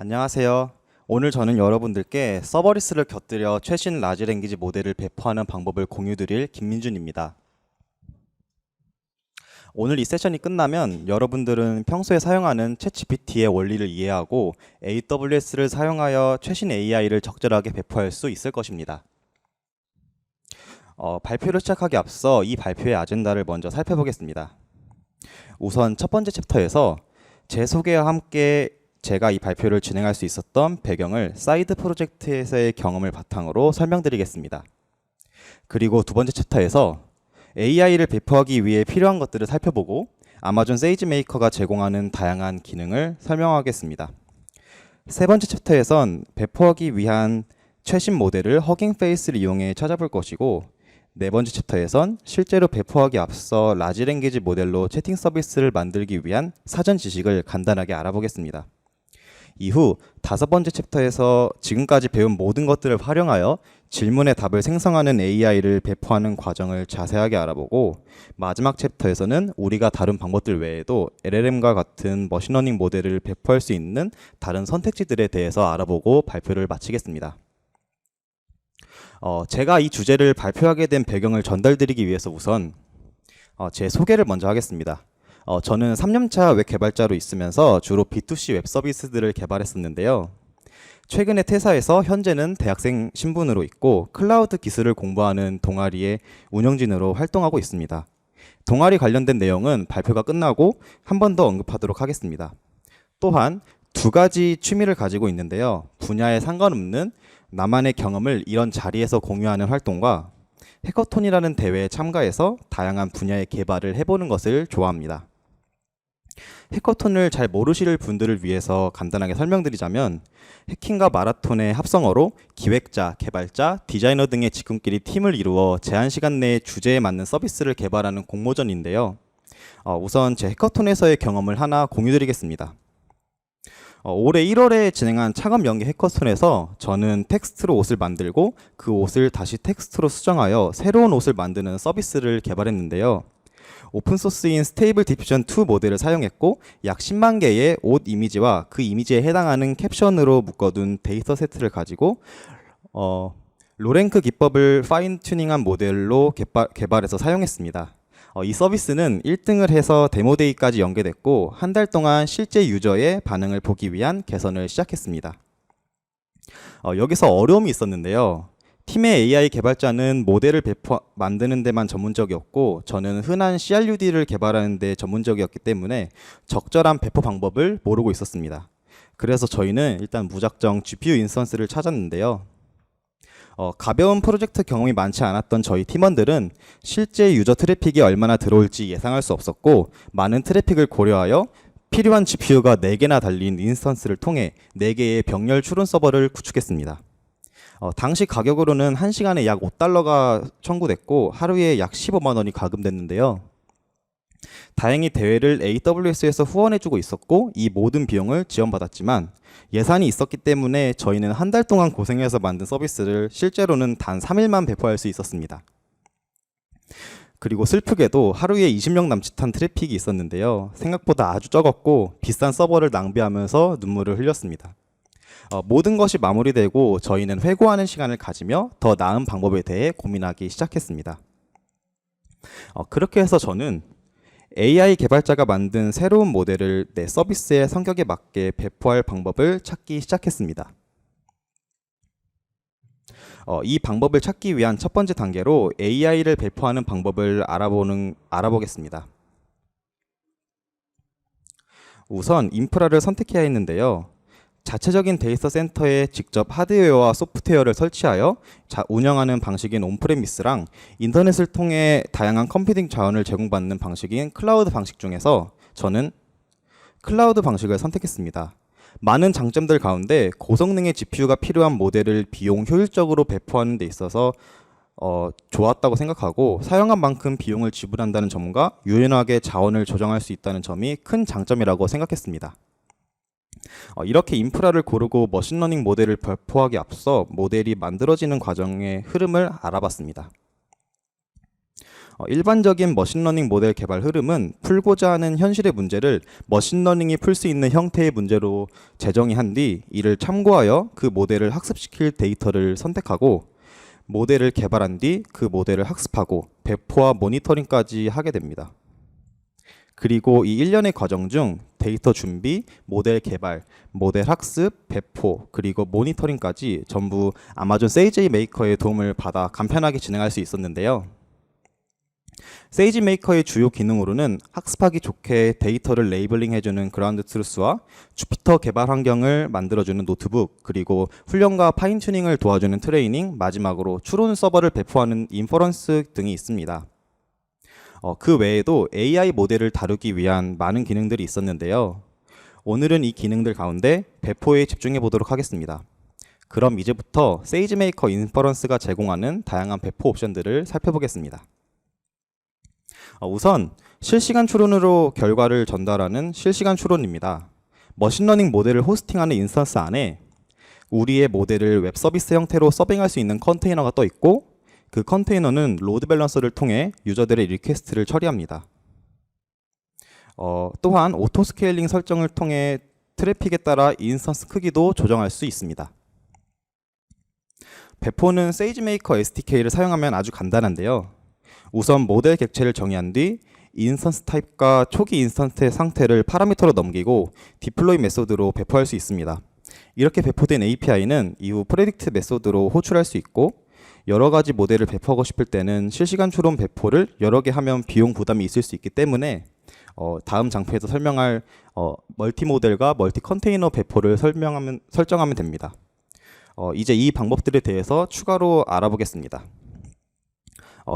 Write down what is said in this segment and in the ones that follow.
안녕하세요. 오늘 저는 여러분들께 서버리스를 곁들여 최신 라지 랭귀지 모델을 배포하는 방법을 공유드릴 김민준입니다. 오늘 이 세션이 끝나면 여러분들은 평소에 사용하는 챗GPT의 원리를 이해하고 AWS를 사용하여 최신 AI를 적절하게 배포할 수 있을 것입니다. 발표를 시작하기 앞서 이 발표의 아젠다를 먼저 살펴보겠습니다. 우선 첫 번째 챕터에서 제 소개와 함께 제가 이 발표를 진행할 수 있었던 배경을 사이드 프로젝트에서의 경험을 바탕으로 설명드리겠습니다. 그리고 두 번째 챕터에서 AI를 배포하기 위해 필요한 것들을 살펴보고 아마존 세이지메이커가 제공하는 다양한 기능을 설명하겠습니다. 세 번째 챕터에선 배포하기 위한 최신 모델을 허깅 페이스를 이용해 찾아볼 것이고, 네 번째 챕터에선 실제로 배포하기 앞서 라지 랭귀지 모델로 채팅 서비스를 만들기 위한 사전 지식을 간단하게 알아보겠습니다. 이후 다섯 번째 챕터에서 지금까지 배운 모든 것들을 활용하여 질문의 답을 생성하는 AI를 배포하는 과정을 자세하게 알아보고, 마지막 챕터에서는 우리가 다룬 방법들 외에도 LLM과 같은 머신러닝 모델을 배포할 수 있는 다른 선택지들에 대해서 알아보고 발표를 마치겠습니다. 제가 이 주제를 발표하게 된 배경을 전달드리기 위해서 우선 제 소개를 먼저 하겠습니다. 저는 3년차 웹 개발자로 있으면서 주로 B2C 웹 서비스들을 개발했었는데요. 최근에 퇴사해서 현재는 대학생 신분으로 있고 클라우드 기술을 공부하는 동아리의 운영진으로 활동하고 있습니다. 동아리 관련된 내용은 발표가 끝나고 한 번 더 언급하도록 하겠습니다. 또한 두 가지 취미를 가지고 있는데요. 분야에 상관없는 나만의 경험을 이런 자리에서 공유하는 활동과 해커톤이라는 대회에 참가해서 다양한 분야의 개발을 해보는 것을 좋아합니다. 해커톤을 잘 모르실 분들을 위해서 간단하게 설명드리자면, 해킹과 마라톤의 합성어로 기획자, 개발자, 디자이너 등의 직군끼리 팀을 이루어 제한 시간 내에 주제에 맞는 서비스를 개발하는 공모전인데요. 우선 제 해커톤에서의 경험을 하나 공유드리겠습니다. 올해 1월에 진행한 창업 연계 해커톤에서 저는 텍스트로 옷을 만들고 그 옷을 다시 텍스트로 수정하여 새로운 옷을 만드는 서비스를 개발했는데요. 오픈소스인 스테이블 디퓨전 2 모델을 사용했고 약 10만 개의 옷 이미지와 그 이미지에 해당하는 캡션으로 묶어둔 데이터 세트를 가지고 로랭크 기법을 파인 튜닝한 모델로 개발해서 사용했습니다. 이 서비스는 1등을 해서 데모데이까지 연계됐고 한 달 동안 실제 유저의 반응을 보기 위한 개선을 시작했습니다. 여기서 어려움이 있었는데요. 팀의 AI 개발자는 모델을 만드는 데만 전문적이었고 저는 흔한 CRUD를 개발하는 데 전문적이었기 때문에 적절한 배포 방법을 모르고 있었습니다. 그래서 저희는 일단 무작정 GPU 인스턴스를 찾았는데요. 가벼운 프로젝트 경험이 많지 않았던 저희 팀원들은 실제 유저 트래픽이 얼마나 들어올지 예상할 수 없었고, 많은 트래픽을 고려하여 필요한 GPU가 4개나 달린 인스턴스를 통해 4개의 병렬 추론 서버를 구축했습니다. 당시 가격으로는 1시간에 약 $5가 청구됐고 하루에 약 15만 원이 가금됐는데요. 다행히 대회를 AWS에서 후원해주고 있었고 이 모든 비용을 지원받았지만 예산이 있었기 때문에 저희는 한 달 동안 고생해서 만든 서비스를 실제로는 단 3일만 배포할 수 있었습니다. 그리고 슬프게도 하루에 20명 남짓한 트래픽이 있었는데요. 생각보다 아주 적었고 비싼 서버를 낭비하면서 눈물을 흘렸습니다. 모든 것이 마무리되고 저희는 회고하는 시간을 가지며 더 나은 방법에 대해 고민하기 시작했습니다. 그렇게 해서 저는 AI 개발자가 만든 새로운 모델을 내 서비스의 성격에 맞게 배포할 방법을 찾기 시작했습니다. 이 방법을 찾기 위한 첫 번째 단계로 AI를 배포하는 방법을 알아보겠습니다. 우선 인프라를 선택해야 했는데요. 자체적인 데이터 센터에 직접 하드웨어와 소프트웨어를 설치하여 운영하는 방식인 온프레미스랑 인터넷을 통해 다양한 컴퓨팅 자원을 제공받는 방식인 클라우드 방식 중에서 저는 클라우드 방식을 선택했습니다. 많은 장점들 가운데 고성능의 GPU가 필요한 모델을 비용 효율적으로 배포하는 데 있어서 좋았다고 생각하고, 사용한 만큼 비용을 지불한다는 점과 유연하게 자원을 조정할 수 있다는 점이 큰 장점이라고 생각했습니다. 이렇게 인프라를 고르고 머신러닝 모델을 배포하기 앞서 모델이 만들어지는 과정의 흐름을 알아봤습니다. 일반적인 머신러닝 모델 개발 흐름은 풀고자 하는 현실의 문제를 머신러닝이 풀 수 있는 형태의 문제로 재정의한 뒤 이를 참고하여 그 모델을 학습시킬 데이터를 선택하고 모델을 개발한 뒤 그 모델을 학습하고 배포와 모니터링까지 하게 됩니다. 그리고 이 일련의 과정 중 데이터 준비, 모델 개발, 모델 학습, 배포, 그리고 모니터링까지 전부 아마존 세이지 메이커의 도움을 받아 간편하게 진행할 수 있었는데요. 세이지 메이커의 주요 기능으로는 학습하기 좋게 데이터를 레이블링해주는 그라운드 트루스와 주피터 개발 환경을 만들어주는 노트북, 그리고 훈련과 파인 튜닝을 도와주는 트레이닝, 마지막으로 추론 서버를 배포하는 인퍼런스 등이 있습니다. 그 외에도 AI 모델을 다루기 위한 많은 기능들이 있었는데요. 오늘은 이 기능들 가운데 배포에 집중해 보도록 하겠습니다. 그럼 이제부터 세이지 메이커 인퍼런스가 제공하는 다양한 배포 옵션들을 살펴보겠습니다. 우선 실시간 추론으로 결과를 전달하는 실시간 추론입니다. 머신러닝 모델을 호스팅하는 인스턴스 안에 우리의 모델을 웹 서비스 형태로 서빙할 수 있는 컨테이너가 떠 있고 그 컨테이너는 로드 밸런서를 통해 유저들의 리퀘스트를 처리합니다. 또한 오토 스케일링 설정을 통해 트래픽에 따라 인스턴스 크기도 조정할 수 있습니다. 배포는 세이지메이커 SDK를 사용하면 아주 간단한데요. 우선 모델 객체를 정의한 뒤 인스턴스 타입과 초기 인스턴스의 상태를 파라미터로 넘기고 디플로이 메소드로 배포할 수 있습니다. 이렇게 배포된 API는 이후 프레딕트 메소드로 호출할 수 있고 여러 가지 모델을 배포하고 싶을 때는 실시간 추론 배포를 여러 개 하면 비용 부담이 있을 수 있기 때문에 다음 장표에서 설명할 멀티 모델과 멀티 컨테이너 배포를 설정하면 됩니다. 이제 이 방법들에 대해서 추가로 알아보겠습니다.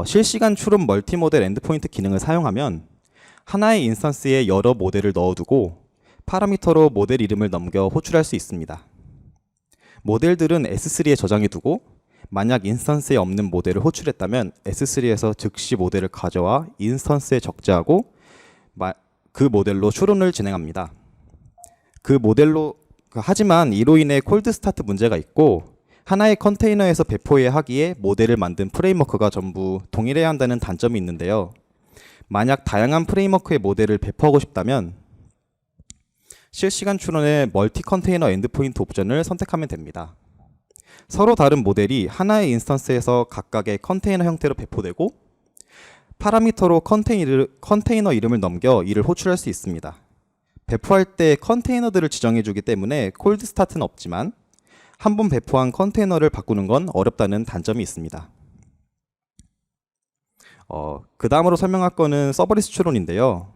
실시간 추론 멀티 모델 엔드포인트 기능을 사용하면 하나의 인스턴스에 여러 모델을 넣어두고 파라미터로 모델 이름을 넘겨 호출할 수 있습니다. 모델들은 S3에 저장해두고 만약 인스턴스에 없는 모델을 호출했다면 S3에서 즉시 모델을 가져와 인스턴스에 적재하고 그 모델로 추론을 진행합니다. 하지만 이로 인해 콜드 스타트 문제가 있고 하나의 컨테이너에서 배포해야 하기에 모델을 만든 프레임워크가 전부 동일해야 한다는 단점이 있는데요. 만약 다양한 프레임워크의 모델을 배포하고 싶다면 실시간 추론의 멀티 컨테이너 엔드포인트 옵션을 선택하면 됩니다. 서로 다른 모델이 하나의 인스턴스에서 각각의 컨테이너 형태로 배포되고 파라미터로 컨테이너 이름을 넘겨 이를 호출할 수 있습니다. 배포할 때 컨테이너들을 지정해주기 때문에 콜드 스타트는 없지만 한번 배포한 컨테이너를 바꾸는 건 어렵다는 단점이 있습니다. 그 다음으로 설명할 거는 서버리스 추론인데요.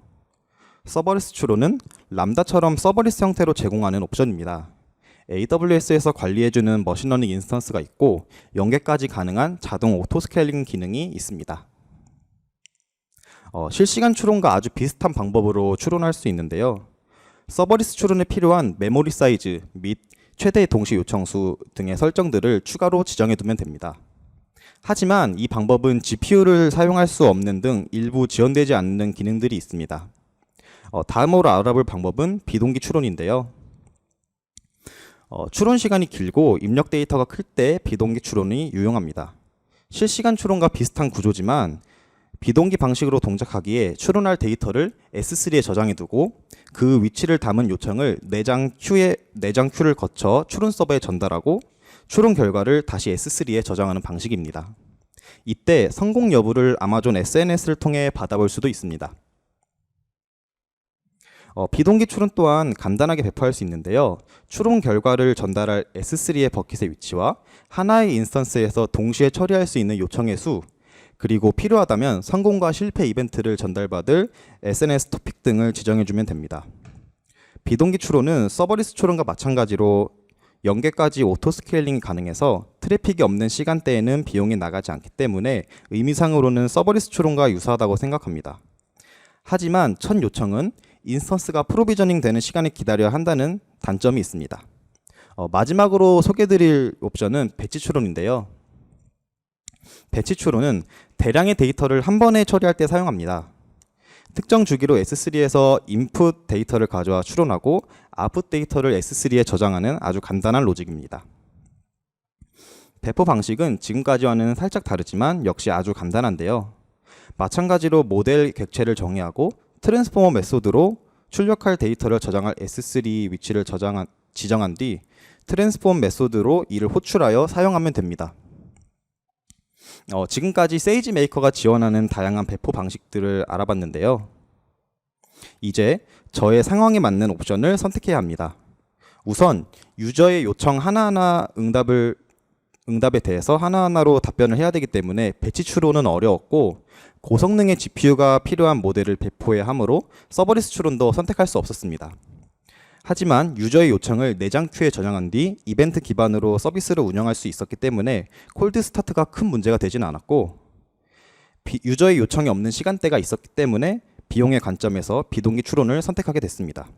서버리스 추론은 람다처럼 서버리스 형태로 제공하는 옵션입니다. AWS에서 관리해주는 머신러닝 인스턴스가 있고 연계까지 가능한 자동 오토 스케일링 기능이 있습니다. 실시간 추론과 아주 비슷한 방법으로 추론할 수 있는데요. 서버리스 추론에 필요한 메모리 사이즈 및 최대 동시 요청수 등의 설정들을 추가로 지정해 두면 됩니다. 하지만 이 방법은 GPU를 사용할 수 없는 등 일부 지원되지 않는 기능들이 있습니다. 다음으로 알아볼 방법은 비동기 추론인데요. 추론 시간이 길고 입력 데이터가 클 때 비동기 추론이 유용합니다. 실시간 추론과 비슷한 구조지만 비동기 방식으로 동작하기에 추론할 데이터를 S3에 저장해 두고 그 위치를 담은 요청을 내장 큐를 거쳐 추론 서버에 전달하고 추론 결과를 다시 S3에 저장하는 방식입니다. 이때 성공 여부를 아마존 SNS를 통해 받아볼 수도 있습니다. 비동기 추론 또한 간단하게 배포할 수 있는데요. 추론 결과를 전달할 S3의 버킷의 위치와 하나의 인스턴스에서 동시에 처리할 수 있는 요청의 수, 그리고 필요하다면 성공과 실패 이벤트를 전달받을 SNS 토픽 등을 지정해주면 됩니다. 비동기 추론은 서버리스 추론과 마찬가지로 연계까지 오토 스케일링이 가능해서 트래픽이 없는 시간대에는 비용이 나가지 않기 때문에 의미상으로는 서버리스 추론과 유사하다고 생각합니다. 하지만 첫 요청은 인스턴스가 프로비저닝 되는 시간을 기다려야 한다는 단점이 있습니다. 마지막으로 소개해드릴 옵션은 배치 추론인데요. 배치 추론은 대량의 데이터를 한 번에 처리할 때 사용합니다. 특정 주기로 S3에서 인풋 데이터를 가져와 추론하고 아웃풋 데이터를 S3에 저장하는 아주 간단한 로직입니다. 배포 방식은 지금까지와는 살짝 다르지만 역시 아주 간단한데요. 마찬가지로 모델 객체를 정의하고 트랜스포머 메소드로 출력할 데이터를 저장할 S3 위치를 지정한 뒤 트랜스폼 메소드로 이를 호출하여 사용하면 됩니다. 지금까지 세이지메이커가 지원하는 다양한 배포 방식들을 알아봤는데요. 이제 저의 상황에 맞는 옵션을 선택해야 합니다. 우선 유저의 요청 하나하나 응답에 대해서 하나하나로 답변을 해야 되기 때문에 배치 추론은 어려웠고, 고성능의 GPU가 필요한 모델을 배포해야 하므로 서버리스 추론도 선택할 수 없었습니다. 하지만 유저의 요청을 내장 큐에 저장한 뒤 이벤트 기반으로 서비스를 운영할 수 있었기 때문에 콜드 스타트가 큰 문제가 되진 않았고, 유저의 요청이 없는 시간대가 있었기 때문에 비용의 관점에서 비동기 추론을 선택하게 됐습니다.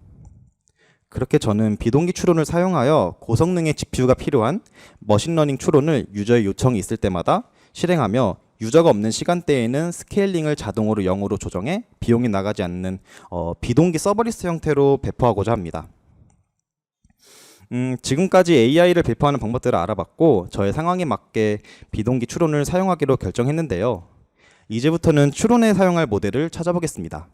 그렇게 저는 비동기 추론을 사용하여 고성능의 GPU가 필요한 머신러닝 추론을 유저의 요청이 있을 때마다 실행하며, 유저가 없는 시간대에는 스케일링을 자동으로 0으로 조정해 비용이 나가지 않는 비동기 서버리스 형태로 배포하고자 합니다. 지금까지 AI를 배포하는 방법들을 알아봤고, 저의 상황에 맞게 비동기 추론을 사용하기로 결정했는데요. 이제부터는 추론에 사용할 모델을 찾아보겠습니다.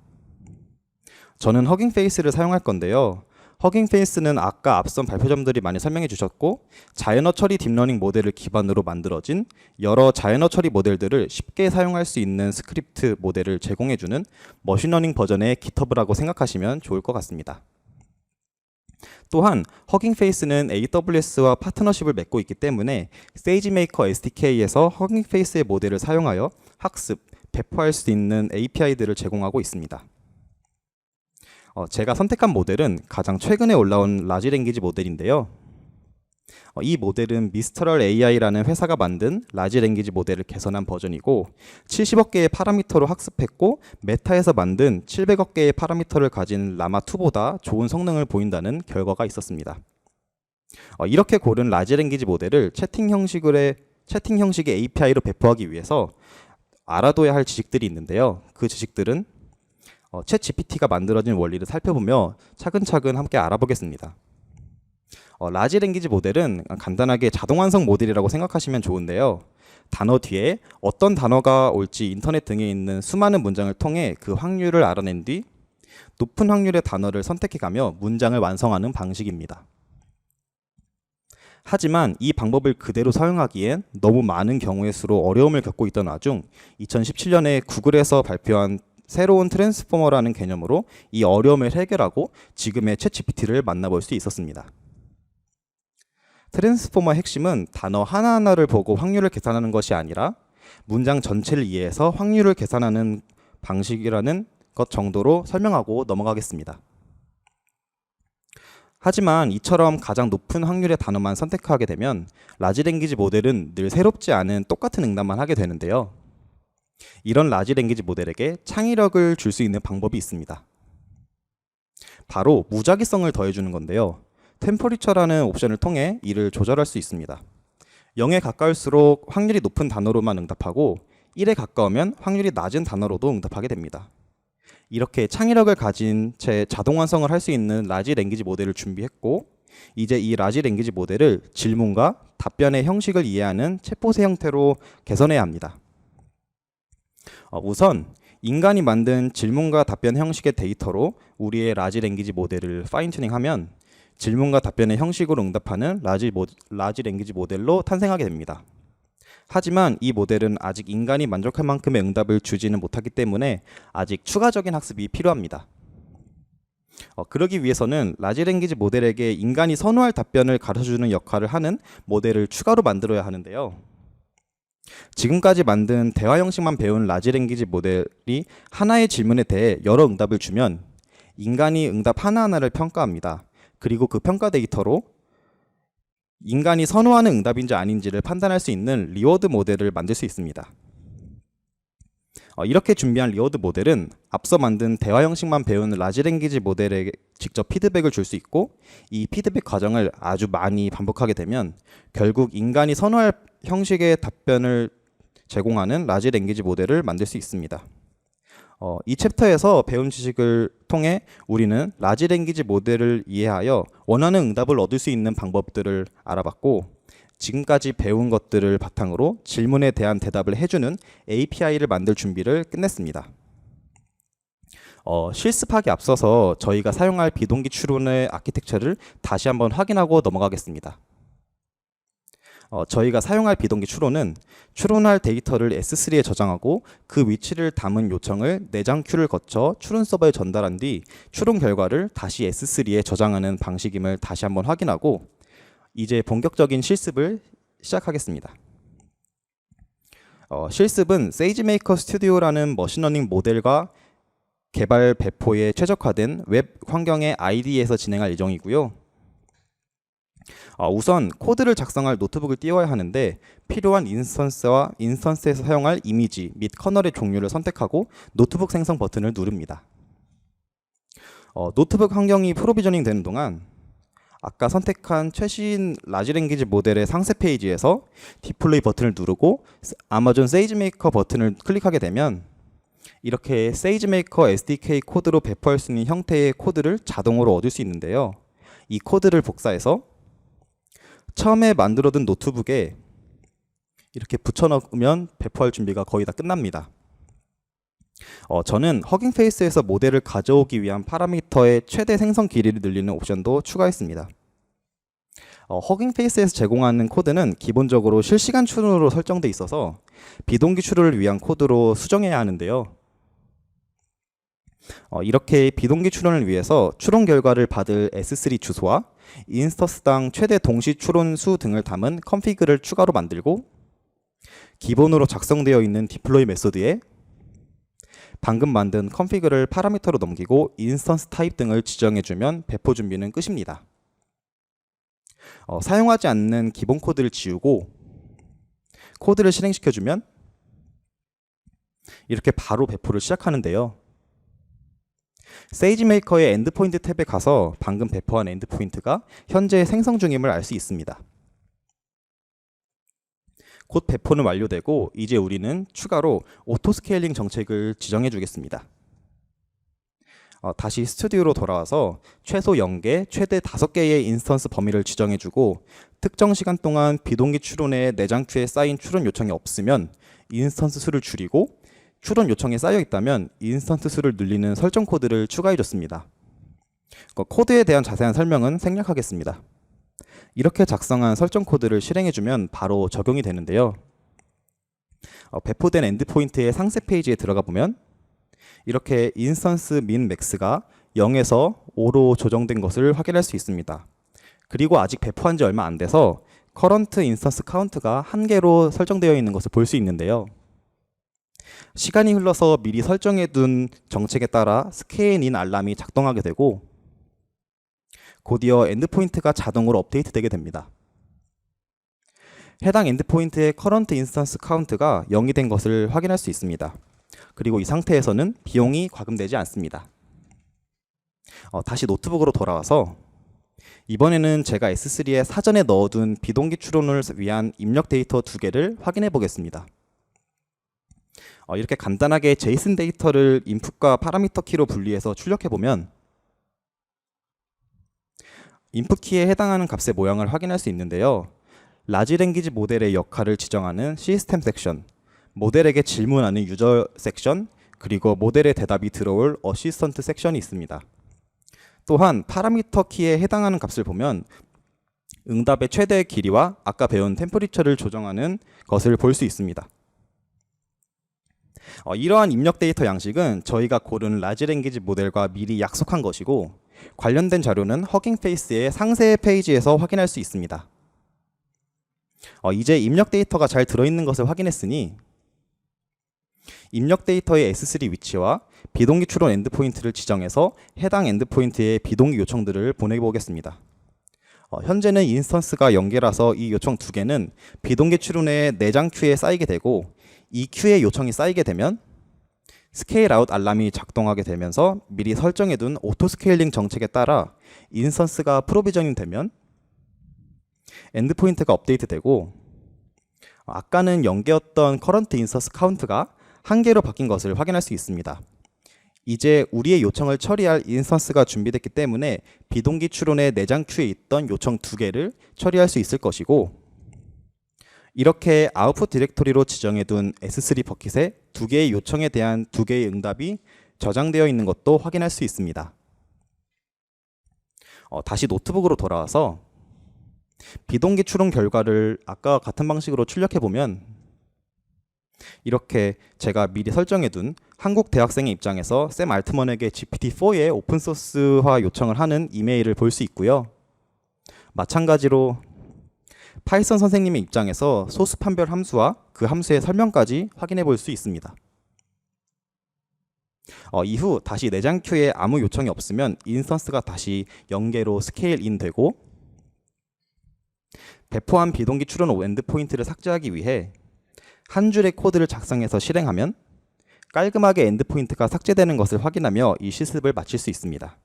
저는 허깅 페이스를 사용할 건데요. 허깅 페이스는 아까 앞선 발표점들이 많이 설명해 주셨고, 자연어 처리 딥러닝 모델을 기반으로 만들어진 여러 자연어 처리 모델들을 쉽게 사용할 수 있는 스크립트 모델을 제공해주는 머신러닝 버전의 GitHub라고 생각하시면 좋을 것 같습니다. 또한 허깅 페이스는 AWS와 파트너십을 맺고 있기 때문에 세이지메이커 SDK에서 허깅 페이스의 모델을 사용하여 학습, 배포할 수 있는 API들을 제공하고 있습니다. 제가 선택한 모델은 가장 최근에 올라온 라지 랭귀지 모델인데요. 이 모델은 미스트럴 AI라는 회사가 만든 라지 랭귀지 모델을 개선한 버전이고, 70억 개의 파라미터로 학습했고 메타에서 만든 700억 개의 파라미터를 가진 라마2보다 좋은 성능을 보인다는 결과가 있었습니다. 이렇게 고른 라지 랭귀지 모델을 채팅 형식의 API로 배포하기 위해서 알아둬야 할 지식들이 있는데요. 그 지식들은 챗 GPT가 만들어진 원리를 살펴보며 차근차근 함께 알아보겠습니다. 라지 랭귀지 모델은 간단하게 자동 완성 모델이라고 생각하시면 좋은데요. 단어 뒤에 어떤 단어가 올지 인터넷 등에 있는 수많은 문장을 통해 그 확률을 알아낸 뒤 높은 확률의 단어를 선택해가며 문장을 완성하는 방식입니다. 하지만 이 방법을 그대로 사용하기엔 너무 많은 경우의 수로 어려움을 겪고 있던 와중 2017년에 구글에서 발표한 새로운 트랜스포머라는 개념으로 이 어려움을 해결하고 지금의 챗GPT를 만나볼 수 있었습니다. 트랜스포머의 핵심은 단어 하나하나를 보고 확률을 계산하는 것이 아니라 문장 전체를 이해해서 확률을 계산하는 방식이라는 것 정도로 설명하고 넘어가겠습니다. 하지만 이처럼 가장 높은 확률의 단어만 선택하게 되면 라지 랭귀지 모델은 늘 새롭지 않은 똑같은 응답만 하게 되는데요. 이런 라지 랭귀지 모델에게 창의력을 줄 수 있는 방법이 있습니다. 바로 무작위성을 더해주는 건데요. 템퍼리처라는 옵션을 통해 이를 조절할 수 있습니다. 0에 가까울수록 확률이 높은 단어로만 응답하고 1에 가까우면 확률이 낮은 단어로도 응답하게 됩니다. 이렇게 창의력을 가진 채 자동 완성을 할 수 있는 라지 랭귀지 모델을 준비했고, 이제 이 라지 랭귀지 모델을 질문과 답변의 형식을 이해하는 챗봇의 형태로 개선해야 합니다. 우선 인간이 만든 질문과 답변 형식의 데이터로 우리의 라지 랭귀지 모델을 파인 튜닝하면 질문과 답변의 형식으로 응답하는 라지 랭귀지 모델로 탄생하게 됩니다. 하지만 이 모델은 아직 인간이 만족할 만큼의 응답을 주지는 못하기 때문에 아직 추가적인 학습이 필요합니다. 그러기 위해서는 라지 랭귀지 모델에게 인간이 선호할 답변을 가르쳐주는 역할을 하는 모델을 추가로 만들어야 하는데요. 지금까지 만든 대화 형식만 배운 라지 랭귀지 모델이 하나의 질문에 대해 여러 응답을 주면 인간이 응답 하나하나를 평가합니다. 그리고 그 평가 데이터로 인간이 선호하는 응답인지 아닌지를 판단할 수 있는 리워드 모델을 만들 수 있습니다. 이렇게 준비한 리워드 모델은 앞서 만든 대화 형식만 배운 라지 랭귀지 모델에 직접 피드백을 줄 수 있고, 이 피드백 과정을 아주 많이 반복하게 되면 결국 인간이 선호할 형식의 답변을 제공하는 라지 랭귀지 모델을 만들 수 있습니다. 이 챕터에서 배운 지식을 통해 우리는 라지 랭귀지 모델을 이해하여 원하는 응답을 얻을 수 있는 방법들을 알아봤고, 지금까지 배운 것들을 바탕으로 질문에 대한 대답을 해주는 API를 만들 준비를 끝냈습니다. 실습하기 앞서서 저희가 사용할 비동기 추론의 아키텍처를 다시 한번 확인하고 넘어가겠습니다. 저희가 사용할 비동기 추론은 추론할 데이터를 S3에 저장하고 그 위치를 담은 요청을 내장 큐를 거쳐 추론 서버에 전달한 뒤 추론 결과를 다시 S3에 저장하는 방식임을 다시 한번 확인하고 이제 본격적인 실습을 시작하겠습니다. 실습은 세이지메이커 스튜디오라는 머신러닝 모델과 개발 배포에 최적화된 웹 환경의 IDE에서 진행할 예정이고요. 우선 코드를 작성할 노트북을 띄워야 하는데 필요한 인스턴스와 인스턴스에서 사용할 이미지 및 커널의 종류를 선택하고 노트북 생성 버튼을 누릅니다. 노트북 환경이 프로비저닝 되는 동안 아까 선택한 최신 라지 랭귀지 모델의 상세 페이지에서 디플로이 버튼을 누르고 아마존 세이지메이커 버튼을 클릭하게 되면 이렇게 세이지메이커 SDK 코드로 배포할 수 있는 형태의 코드를 자동으로 얻을 수 있는데요. 이 코드를 복사해서 처음에 만들어둔 노트북에 이렇게 붙여넣으면 배포할 준비가 거의 다 끝납니다. 저는 허깅 페이스에서 모델을 가져오기 위한 파라미터의 최대 생성 길이를 늘리는 옵션도 추가했습니다. 허깅 페이스에서 제공하는 코드는 기본적으로 실시간 추론으로 설정돼 있어서 비동기 추론을 위한 코드로 수정해야 하는데요. 이렇게 비동기 추론을 위해서 추론 결과를 받을 S3 주소와 인스턴스당 최대 동시 추론 수 등을 담은 컨피그를 추가로 만들고 기본으로 작성되어 있는 디플로이 메소드에 방금 만든 컨피그를 파라미터로 넘기고 인스턴스 타입 등을 지정해주면 배포 준비는 끝입니다. 사용하지 않는 기본 코드를 지우고 코드를 실행시켜주면 이렇게 바로 배포를 시작하는데요. 세이지메이커의 엔드포인트 탭에 가서 방금 배포한 엔드포인트가 현재 생성 중임을 알 수 있습니다. 곧 배포는 완료되고 이제 우리는 추가로 오토스케일링 정책을 지정해 주겠습니다. 다시 스튜디오로 돌아와서 최소 0개, 최대 5개의 인스턴스 범위를 지정해 주고 특정 시간 동안 비동기 추론의 내장 큐에 쌓인 추론 요청이 없으면 인스턴스 수를 줄이고 추론 요청이 쌓여 있다면 인스턴스 수를 늘리는 설정 코드를 추가해 줬습니다. 코드에 대한 자세한 설명은 생략하겠습니다. 이렇게 작성한 설정 코드를 실행해 주면 바로 적용이 되는데요. 배포된 엔드포인트의 상세 페이지에 들어가 보면 이렇게 인스턴스 민 맥스가 0에서 5로 조정된 것을 확인할 수 있습니다. 그리고 아직 배포한 지 얼마 안 돼서 커런트 인스턴스 카운트가 1개로 설정되어 있는 것을 볼 수 있는데요. 시간이 흘러서 미리 설정해둔 정책에 따라 스케인 알람이 작동하게 되고 곧이어 엔드포인트가 자동으로 업데이트되게 됩니다. 해당 엔드포인트의 커런트 인스턴스 카운트가 0이 된 것을 확인할 수 있습니다. 그리고 이 상태에서는 비용이 과금되지 않습니다. 다시 노트북으로 돌아와서 이번에는 제가 S3에 사전에 넣어둔 비동기 추론을 위한 입력 데이터 2개를 확인해 보겠습니다. 이렇게 간단하게 제이슨 데이터를 인풋과 파라미터 키로 분리해서 출력해 보면 인풋 키에 해당하는 값의 모양을 확인할 수 있는데요. 라지 랭귀지 모델의 역할을 지정하는 시스템 섹션, 모델에게 질문하는 유저 섹션, 그리고 모델의 대답이 들어올 어시스턴트 섹션이 있습니다. 또한 파라미터 키에 해당하는 값을 보면 응답의 최대 길이와 아까 배운 템퍼리처를 조정하는 것을 볼 수 있습니다. 이러한 입력 데이터 양식은 저희가 고른 라지 랭귀지 모델과 미리 약속한 것이고 관련된 자료는 허깅 페이스의 상세 페이지에서 확인할 수 있습니다. 이제 입력 데이터가 잘 들어있는 것을 확인했으니 입력 데이터의 S3 위치와 비동기 추론 엔드포인트를 지정해서 해당 엔드포인트의 비동기 요청들을 보내보겠습니다. 현재는 인스턴스가 0개라서 이 요청 2개는 비동기 추론의 내장 큐에 쌓이게 되고 이 큐에 요청이 쌓이게 되면 스케일 아웃 알람이 작동하게 되면서 미리 설정해둔 오토 스케일링 정책에 따라 인스턴스가 프로비저닝 되면 엔드포인트가 업데이트 되고 아까는 0개였던 커런트 인스턴스 카운트가 1개로 바뀐 것을 확인할 수 있습니다. 이제 우리의 요청을 처리할 인스턴스가 준비됐기 때문에 비동기 추론의 내장 큐에 있던 요청 2개를 처리할 수 있을 것이고 이렇게 아웃풋 디렉토리로 지정해둔 S3 버킷에 2개의 요청에 대한 2개의 응답이 저장되어 있는 것도 확인할 수 있습니다. 다시 노트북으로 돌아와서 비동기 추론 결과를 아까와 같은 방식으로 출력해보면 이렇게 제가 미리 설정해둔 한국 대학생의 입장에서 샘 알트먼에게 GPT-4의 오픈소스화 요청을 하는 이메일을 볼 수 있고요. 마찬가지로 파이썬 선생님의 입장에서 소수 판별 함수와 그 함수의 설명까지 확인해 볼 수 있습니다. 이후 다시 내장 큐에 아무 요청이 없으면 인스턴스가 다시 0개로 스케일 인 되고 배포한 비동기 추론 엔드포인트를 삭제하기 위해 한 줄의 코드를 작성해서 실행하면 깔끔하게 엔드포인트가 삭제되는 것을 확인하며 이 실습을 마칠 수 있습니다.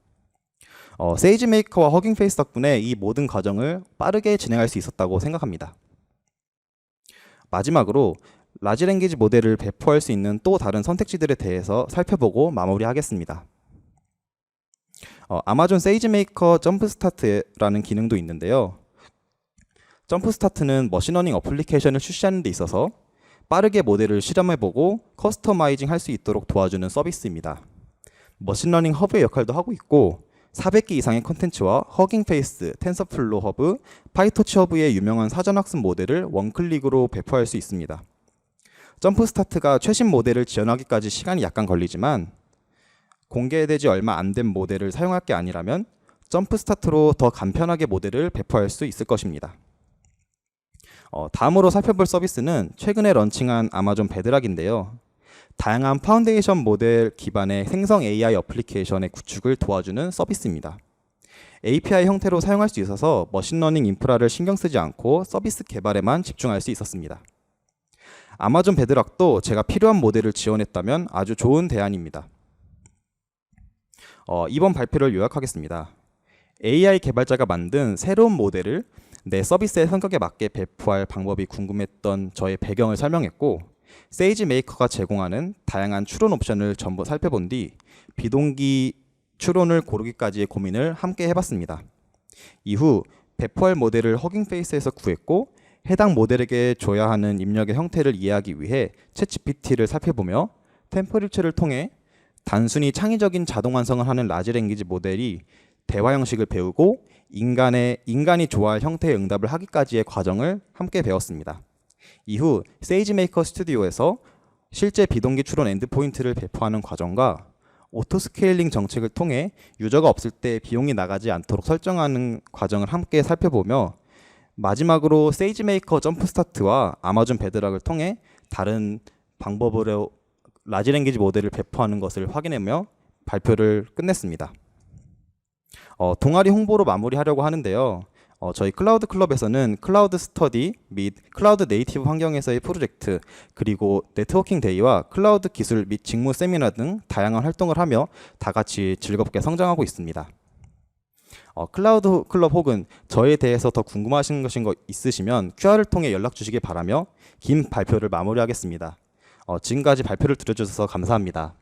세이지메이커와 허깅페이스 덕분에 이 모든 과정을 빠르게 진행할 수 있었다고 생각합니다. 마지막으로 라지 랭귀지 모델을 배포할 수 있는 또 다른 선택지들에 대해서 살펴보고 마무리하겠습니다. 아마존 세이지메이커 점프스타트라는 기능도 있는데요. 점프스타트는 머신러닝 어플리케이션을 출시하는 데 있어서 빠르게 모델을 실험해보고 커스터마이징 할 수 있도록 도와주는 서비스입니다. 머신러닝 허브의 역할도 하고 있고 400개 이상의 컨텐츠와 허깅페이스, 텐서플로 허브, 파이토치 허브의 유명한 사전학습 모델을 원클릭으로 배포할 수 있습니다. 점프스타트가 최신 모델을 지원하기까지 시간이 약간 걸리지만 공개되지 얼마 안 된 모델을 사용할 게 아니라면 점프스타트로 더 간편하게 모델을 배포할 수 있을 것입니다. 다음으로 살펴볼 서비스는 최근에 런칭한 아마존 베드락인데요. 다양한 파운데이션 모델 기반의 생성 AI 어플리케이션의 구축을 도와주는 서비스입니다. API 형태로 사용할 수 있어서 머신러닝 인프라를 신경 쓰지 않고 서비스 개발에만 집중할 수 있었습니다. 아마존 베드락도 제가 필요한 모델을 지원했다면 아주 좋은 대안입니다. 이번 발표를 요약하겠습니다. AI 개발자가 만든 새로운 모델을 내 서비스의 성격에 맞게 배포할 방법이 궁금했던 저의 배경을 설명했고, 세이지 메이커가 제공하는 다양한 추론 옵션을 전부 살펴본 뒤 비동기 추론을 고르기까지의 고민을 함께 해봤습니다. 이후 배포할 모델을 허깅페이스에서 구했고, 해당 모델에게 줘야 하는 입력의 형태를 이해하기 위해 챗GPT를 살펴보며 템플릿을 통해 단순히 창의적인 자동 완성을 하는 라지 랭귀지 모델이 대화 형식을 배우고 인간이 좋아할 형태의 응답을 하기까지의 과정을 함께 배웠습니다. 이후 세이지메이커 스튜디오에서 실제 비동기 추론 엔드포인트를 배포하는 과정과 오토 스케일링 정책을 통해 유저가 없을 때 비용이 나가지 않도록 설정하는 과정을 함께 살펴보며 마지막으로 세이지메이커 점프스타트와 아마존 베드락을 통해 다른 방법으로 라지 랭귀지 모델을 배포하는 것을 확인하며 발표를 끝냈습니다. 동아리 홍보로 마무리하려고 하는데요. 저희 클라우드 클럽에서는 클라우드 스터디 및 클라우드 네이티브 환경에서의 프로젝트, 그리고 네트워킹 데이와 클라우드 기술 및 직무 세미나 등 다양한 활동을 하며 다 같이 즐겁게 성장하고 있습니다. 클라우드 클럽 혹은 저에 대해서 더 궁금하신 것인 거 있으시면 QR을 통해 연락 주시기 바라며 긴 발표를 마무리하겠습니다. 지금까지 발표를 들어주셔서 감사합니다.